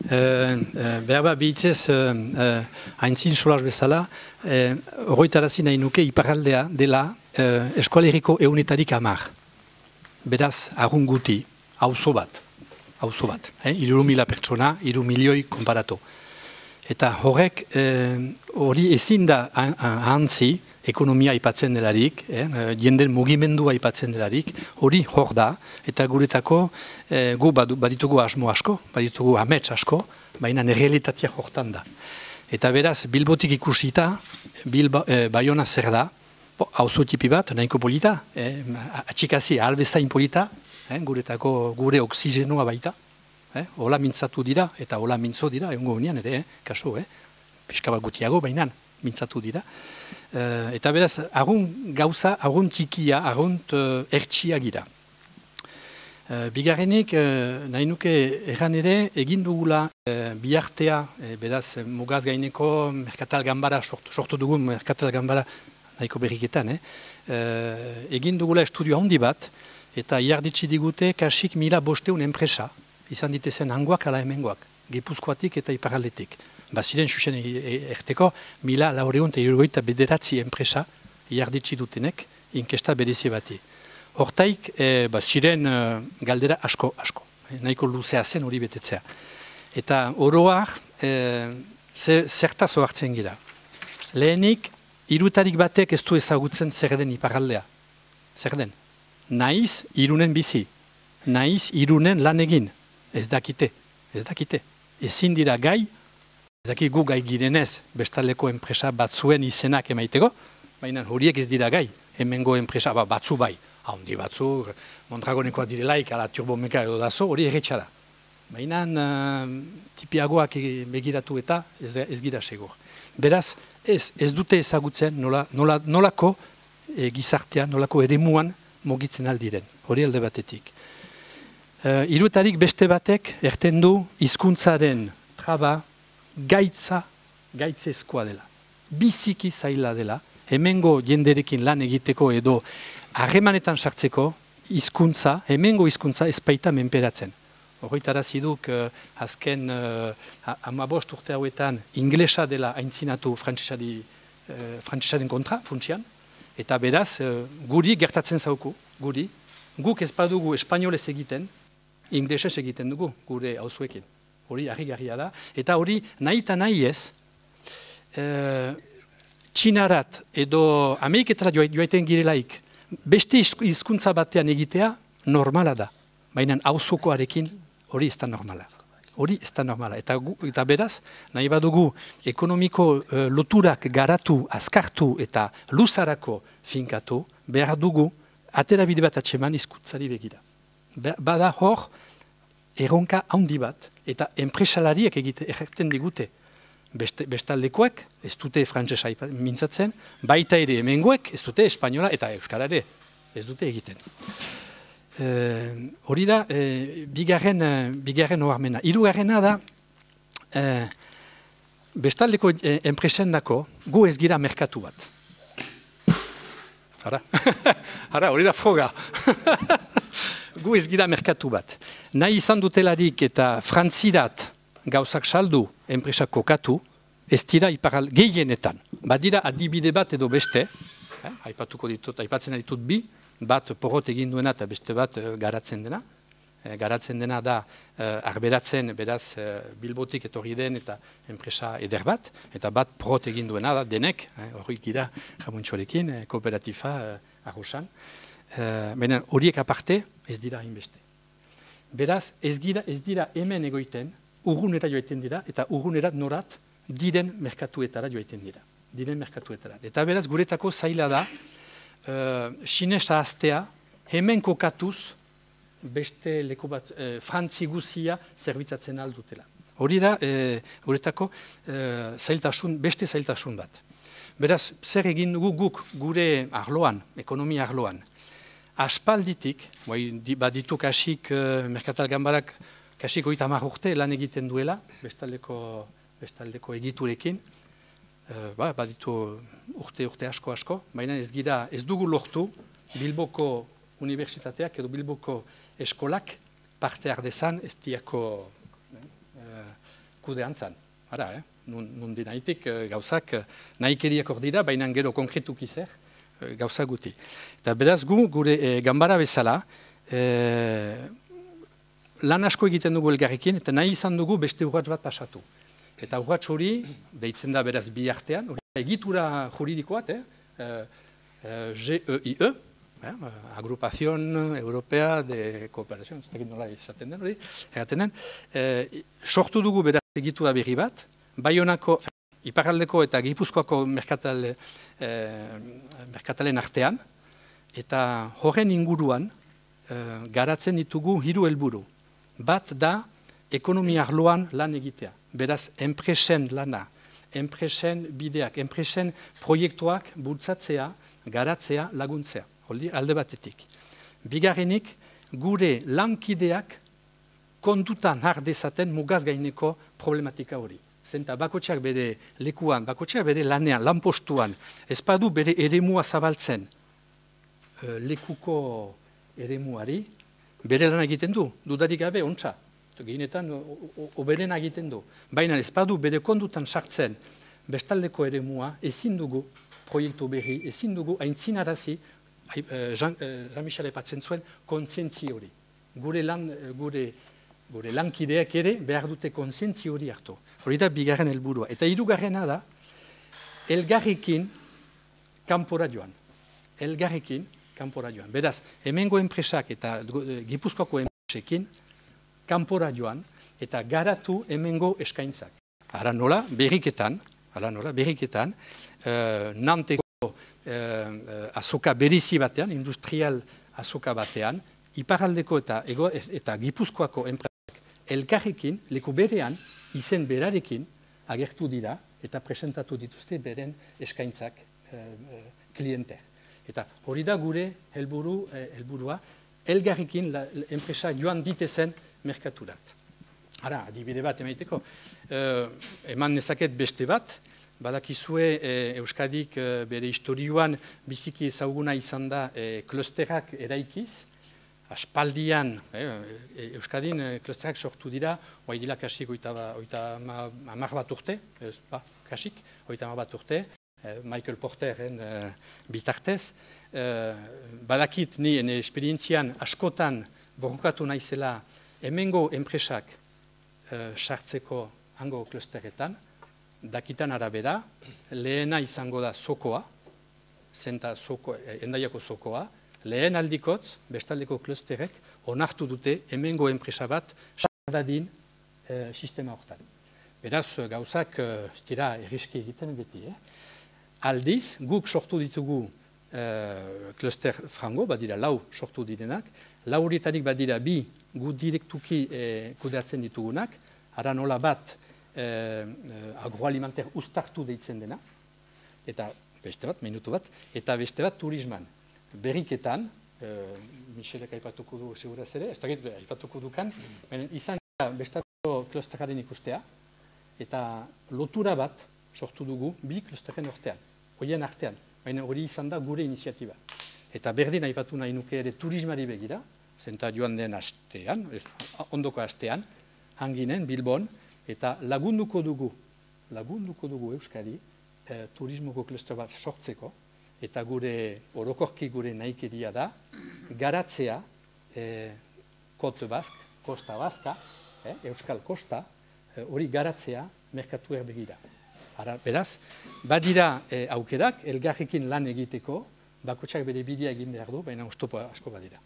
Berba, bihitzez, haintzin solas bezala, horretarazi nahi nuke iparraldea dela eskualeriko eunetarik 10. Beraz, agun guti, auzo bat. 3.000 pertsona, 3 milioi konparatu. Eta horrek, hori ezin da ahantzi, ekonomia aipatzen delarik, jenden mugimendua aipatzen delarik, hori hor da, eta guretako gu baditugu asmo asko, baditugu amets asko, baina errealitatea hortan da. Eta beraz, Bilbotik ikusita, Baiona zer da, auzo tipi bat, nahiko polita, atxikazi albezain polita, guretako gure oksigenua baita, hola mintzatu dira, eta hola mintzo dira, egongo gunean ere, kaso, pixka bat gutiago, baina mintzatu dira. Eta beraz, agun gauza, agun txikia, agun ertsia gira. Bigarrenik, nahi nuke erran ere, egin dugula bihartea, beraz, mugaz gaineko merkatal ganbara, sortu dugu merkatal ganbara nahiko berriketan, egin dugula estudio handi bat, eta iarditsi digute kasik 1.500 enpresa, izan ditezen hangoak ala hemengoak, Gipuzkoatik eta iparraldetik. Baziren xuxen erteko 1.479 enpresa iarditsi dutenek inkesta berezi bati. Hortaik, ziren galdera asko. Nahiko luzea zen hori betetzea. Eta oroak zertaz ohartzen gira. Lehenik, 3 batek ez du ezagutzen zer den iparraldea. Zer den? Naiz Irunen bizi. Naiz Irunen lan egin. Ez dakite. Ezin dira gai, ez dakit gu gai girenez, bestaleko enpresa batzuen izenak emaiteko, baina horiek ez dira gai, hemengo enpresa batzu bai, handi batzu, Mondragonekoa direlaik, ala turbomeka edo dazo, hori erretxara. Baina tipiagoak begiratu eta ez gira segur. Beraz, ez dute ezagutzen nolako gizartean, nolako eremuan mugitzen aldiren, hori alde batetik. 3 beste batek erten du hizkuntzaren traba gaitzezkoa dela. Biziki zaila dela, hemengo jenderekin lan egiteko edo harremanetan sartzeko hizkuntza, hemengo hizkuntza ez baita menperatzen. Horretarazi duk azken 15 urte hauetan inglesa dela aintzinatu frantsesaren kontra, funtsian, eta beraz guri gertatzen zauku, guk ez badugu espainolez egiten, inglesez egiten dugu gure auzuekin. Hori harrigarria da. Eta hori nahi eta nahi ez, Txinarat edo Ameriketara joaiten girelaik, beste hizkuntza batean egitea normala da. Baina auzokoarekin hori ez da normala. Eta beraz, nahi badugu ekonomiko loturak garatu, azkartu eta luzarako finkatu, behar dugu aterabide bat atseman hizkuntzari begira. Bada hor, erronka handi bat, eta enpresalariek egiten digute. Bestaldekoek, ez dute frantsesa mintzatzen, baita ere hemengoek, ez dute espainola eta euskarare, ez dute egiten. Hori da, bigarren oharmena. Hirugarrena da, bestaldeko enpresendako gu ez gira merkatu bat. Hori da froga. Gu ez gira merkatu bat. Nahi izan dutelarik eta frantzirat gauzak saldu enpresak kokatu, ez dira gehienetan. Badira adibide bat edo beste, aipatzen ditut bi, bat porrot egin duena eta beste bat garatzen dena. Garatzen dena da arberatzen, beraz Bilbotik etorri den eta enpresa eder bat, eta bat porrot egin duena da denek, horiek gira Ramuntxorekin, kooperatifa arrosan. Baina horiek aparte ez dira hainbeste. Beraz, ez dira hemen egoiten, urrunera joaiten dira, eta urrunera norat diren merkatuetara joaiten dira. Eta beraz, guretako zaila da, sinesa aztea, hemen kokatuz, beste leku bat, frantzi guzia zerbitzatzen aldutela. Hori da, guretako beste zailtasun bat. Beraz, zer egin dugu guk gure arloan, ekonomia arloan, aspalditik, baditu kasik merkatal ganbarak kasik 30 urte lan egiten duela, bestaldeko egiturekin, baditu urte asko, baina ez dugu lortu Bilboko unibertsitateak edo Bilboko eskolak parte ardezan ez diako kudeantzan. Ara, nundi nahitik gauzak nahikeriak hor dira, baina gero konkretuki zer gauzak guti. Eta beraz gure ganbara bezala, lan asko egiten dugu elgarrekin, eta nahi izan dugu beste urratz bat pasatu. Eta urratz hori, deitzen da beraz bi artean, egitura juridikoat, GEIE, Agrupación Europea de Cooperación, ez dakit nola izaten den hori, sortu dugu beraz egitura berri bat, Baionako, Iparraldeko eta Gipuzkoako merkatalen artean, eta horren inguruan garatzen ditugu 3 helburu. Bat da ekonomia arloan lan egitea. Beraz, enpresen lana, enpresen bideak, enpresen proiektuak bultzatzea, garatzea, laguntzea. Alde batetik. Bigarrenik, gure lankideak kondutan har dezaten mugaz gaineko problematika hori. Zenta bakotxeak bere lekuan, bakotxeak bere lanean, lanpostuan, ez badu bere eremua zabaltzen lekuko eremuari, bere lan egiten du, dudarik gabe, ontsa. Gehienetan, oberen egiten du. Baina ez badu bere kondutan sartzen bestaldeko eremua, ezin dugu proiektu berri, ezin dugu aintzinarazi, Jean-Michel epatzen zuen, kontzientzi hori. Gure lankideak ere behar dute kontzientzi hori hartu. Hori da bigarren helburua. Eta hirugarrena da, elgarrekin kanpora joan. Elgarrekin kanpora joan. Beraz, hemengo enpresak eta Gipuzkoako enpresekin kanpora joan eta garatu hemengo eskaintzak. Hala nola, berriketan, Nanteko azoka berizi batean, industrial azoka batean, Iparraldeko eta Gipuzkoako enpresak elkarrekin, leku berean, izen berarekin agertu dira eta presentatu dituzte beren eskaintzak klienter. Eta hori da gure helburua, elgarrekin enpresa joan ditezen merkaturat. Ara, adibide bat emaiteko, eman nezaket beste bat, badakizue Euskadik bere historioan biziki ezaguna izan da klusterak eraikiz, aspaldian, Euskadin klusterak sortu dira, oai dila kasik 30 bat urte, kasik, 30 bat urte, Michael Porteren bitartez. Badakit ni esperientzian askotan borrokatu naizela hemengo enpresak sartzeko hango klusteretan, dakitan arabera, lehena izango da zokoa, zenta Hendaiako zokoa, lehen aldikotz, bestaldeko klusterek, onartu dute hemengo enpresa bat sartadin sistema hortan. Beraz, gauzak dira erriski egiten beti. Aldiz, guk sortu ditugu kluster frango, badira 4 sortu direnak, 4 horietarik badira 2 gu direktuki kudeatzen ditugunak, ara nola bat agroalimenter ustartu deitzen dena, eta beste bat, minutu bat, eta beste bat turisman. Berriketan, Michelek aipatuko du seguraz ere, ez dakit aipatuko dukan, izan bestako klusteraren ikustea, eta lotura bat sortu dugu 2 klusteren ortean, horien artean, baina hori izan da gure iniziatiba. Eta berdin aipatu nahi nuke ere turismari begira, zenta joan den astean, ondoko astean, hanginen, Bilbon, eta lagunduko dugu Euskadi turismoko kluster bat sortzeko, eta gure orokorki gure nahikeria da, garatzea Kote Bask, Kosta Baska, Euskal Kosta, hori garatzea merkatuer begira. Beraz, badira aukerak, elgarrekin lan egiteko, bakotxak bere bidea egin behar du, baina oztopo asko badira.